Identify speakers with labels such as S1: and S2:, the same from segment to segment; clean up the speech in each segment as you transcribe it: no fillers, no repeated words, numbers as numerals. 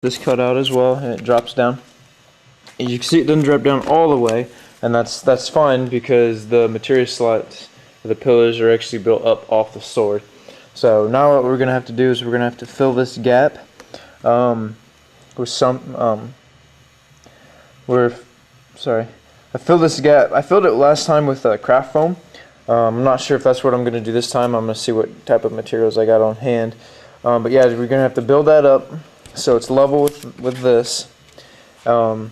S1: this cut out as well, and it drops down. As you can see, it doesn't drop down all the way, and that's fine because the material slots for the pillars are actually built up off the sword. So now what we're gonna have to do is we're gonna have to fill this gap with some I filled this gap. I filled it last time with craft foam. I'm not sure if that's what I'm going to do this time. I'm going to see what type of materials I got on hand. But yeah, we're going to have to build that up so it's level with this. And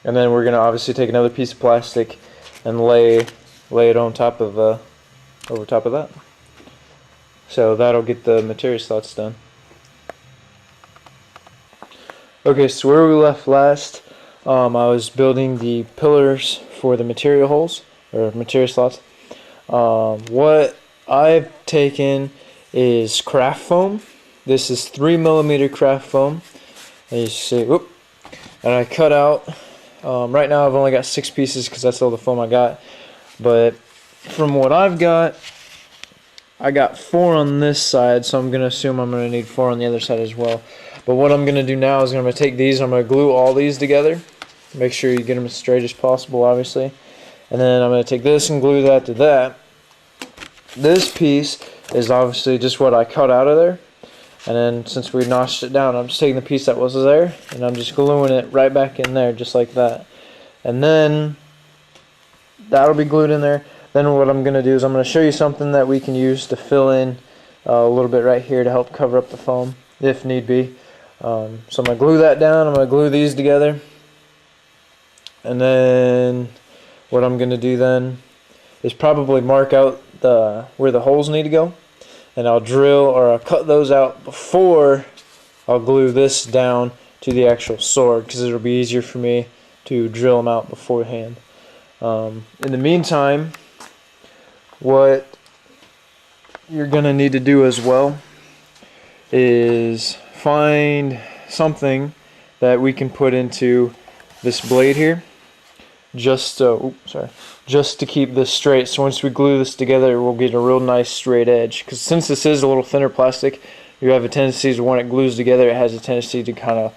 S1: then we're going to obviously take another piece of plastic and lay it on top of over top of that. So that'll get the material slots done. Okay, so where we left last, I was building the pillars for the material holes or material slots. What I've taken is craft foam. This is 3mm craft foam. And you see, whoop, and I cut out. Right now I've only got 6 pieces because that's all the foam I got. But from what I've got, I got 4 on this side, so I'm gonna assume I'm gonna need 4 on the other side as well. But what I'm gonna do now is I'm gonna take these. I'm gonna glue all these together. Make sure you get them as straight as possible, obviously. And then I'm going to take this and glue that to that. This piece is obviously just what I cut out of there. And then since we notched it down, I'm just taking the piece that was there and I'm just gluing it right back in there just like that. And then that'll be glued in there. Then what I'm going to do is I'm going to show you something that we can use to fill in a little bit right here to help cover up the foam if need be. So I'm going to glue that down. I'm going to glue these together. And then what I'm going to do then is probably mark out where the holes need to go, and I'll drill or I'll cut those out before I'll glue this down to the actual sword, because it'll be easier for me to drill them out beforehand. In the meantime, what you're going to need to do as well is find something that we can put into this blade here, just to keep this straight. So once we glue this together, we'll get a real nice straight edge. Because since this is a little thinner plastic, you have a tendency to, when it glues together, it has a tendency to kind of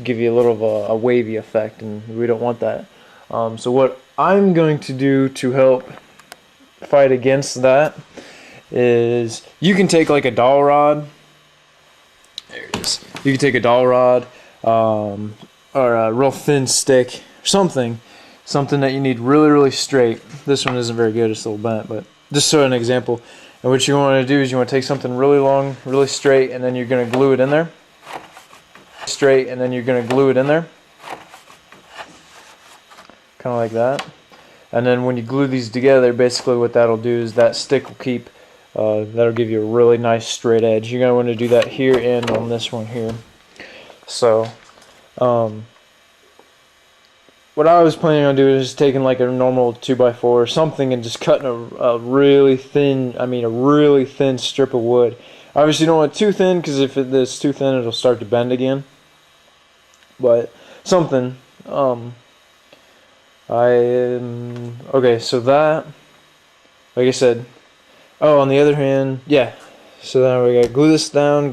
S1: give you a little of a wavy effect, and we don't want that. So what I'm going to do to help fight against that is you can take like a dowel rod. There it is. You can take a dowel rod or a real thin stick, something that you need really straight. This one isn't very good, it's a little bent, but just so an example. And what you want to do is you want to take something really long, really straight, and then you're going to glue it in there. Straight, and then you're going to glue it in there. Kind of like that. And then when you glue these together, basically what that'll do is that stick will keep, that'll give you a really nice straight edge. You're going to want to do that here and on this one here. So, what I was planning on doing is taking like a normal 2x4 or something and just cutting a really thin, a really thin strip of wood. Obviously you don't want it too thin, because if it's too thin it'll start to bend again. But something, okay, so that, like I said, on the other hand, yeah, so then we gotta glue this down,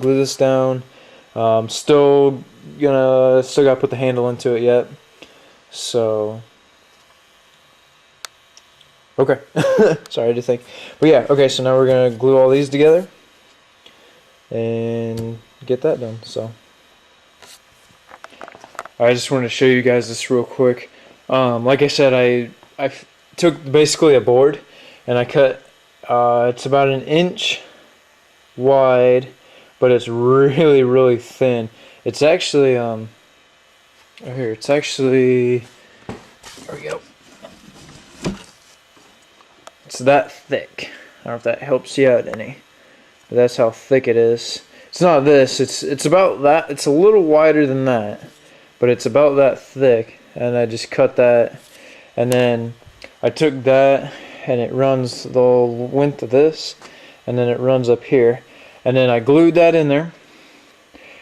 S1: still gotta put the handle into it yet. So, okay, sorry to think, but yeah, okay, so now we're gonna glue all these together and get that done. So, I just wanted to show you guys this real quick. Like I said, I took basically a board and I cut, it's about 1 inch wide, but it's really thin. It's actually, here, it's actually, there we go. It's that thick. I don't know if that helps you out any, but that's how thick it is. It's not this, it's about that, it's a little wider than that, but it's about that thick. And I just cut that, and then I took that and it runs the length of this, and then it runs up here, and then I glued that in there,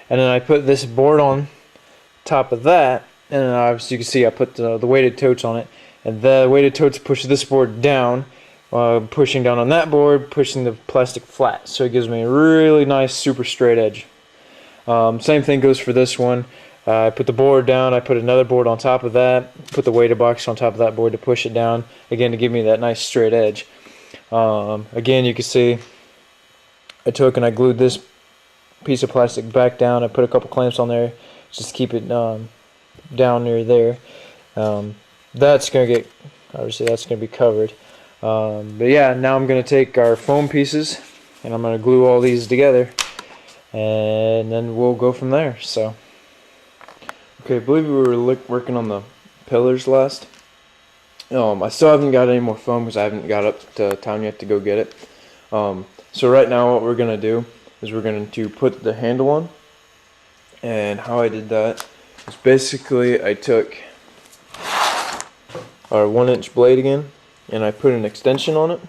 S1: and then I put this board on top of that, and then obviously you can see I put the weighted totes on it, and the weighted totes push this board down, pushing down on that board, pushing the plastic flat, so it gives me a really nice super straight edge. Same thing goes for this one. I put the board down, I put another board on top of that, put the weighted box on top of that board to push it down, again to give me that nice straight edge. Again, you can see I took and I glued this piece of plastic back down. I put a couple clamps on there just to keep it down near there. That's going to get, obviously that's going to be covered. But yeah, now I'm going to take our foam pieces and I'm going to glue all these together, and then we'll go from there. So, okay, I believe we were working on the pillars last. I still haven't got any more foam because I haven't got up to town yet to go get it. So right now what we're going to do is we're going to put the handle on. And how I did that is basically I took our 1-inch blade again and I put an extension on it,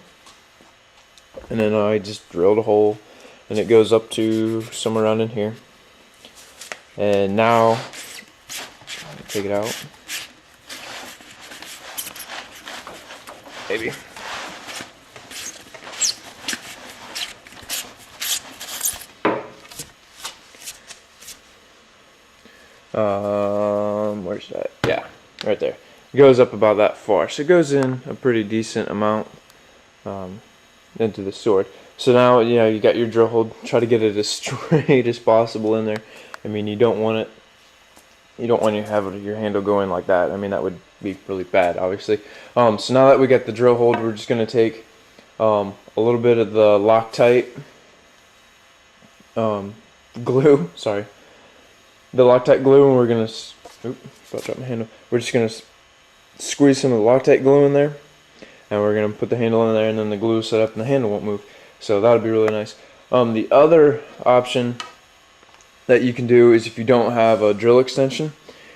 S1: and then I just drilled a hole and it goes up to somewhere around in here. And now take it out, maybe. Where's that? Yeah, right there. It goes up about that far, so it goes in a pretty decent amount into the sword. So now, you know, you got your drill hole. Try to get it as straight as possible in there. I mean, you don't want it. You don't want to have your handle going like that. I mean, that would be really bad, obviously. So now that we got the drill hole, we're just going to take a little bit of the Loctite glue. Sorry. The Loctite glue, and we're gonna about to drop my handle. We're just gonna squeeze some of the Loctite glue in there, and we're gonna put the handle in there, and then the glue will set up and the handle won't move. So that'll be really nice. The other option that you can do is, if you don't have a drill extension,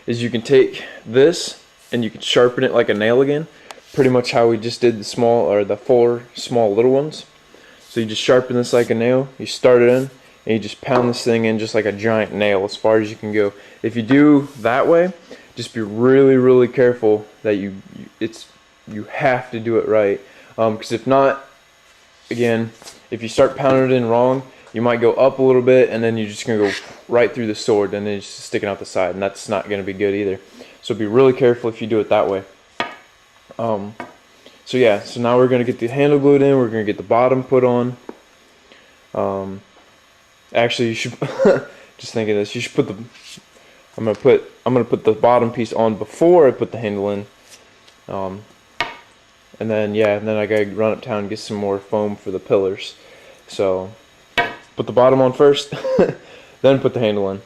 S1: is you can take this and you can sharpen it like a nail again, pretty much how we just did the 4 small little ones. So you just sharpen this like a nail, you start it in, and you just pound this thing in just like a giant nail as far as you can go. If you do that way, just be really careful that you have to do it right, because if not, again, if you start pounding it in wrong, you might go up a little bit and then you're just gonna go right through the sword and then it's just sticking out the side, and that's not gonna be good either. So be really careful if you do it that way. So yeah, so now we're gonna get the handle glued in, we're gonna get the bottom put on. Actually, you should just think of this. You should put the. I'm gonna put the bottom piece on before I put the handle in. And then yeah, and then I gotta run uptown and get some more foam for the pillars. So put the bottom on first, then put the handle in.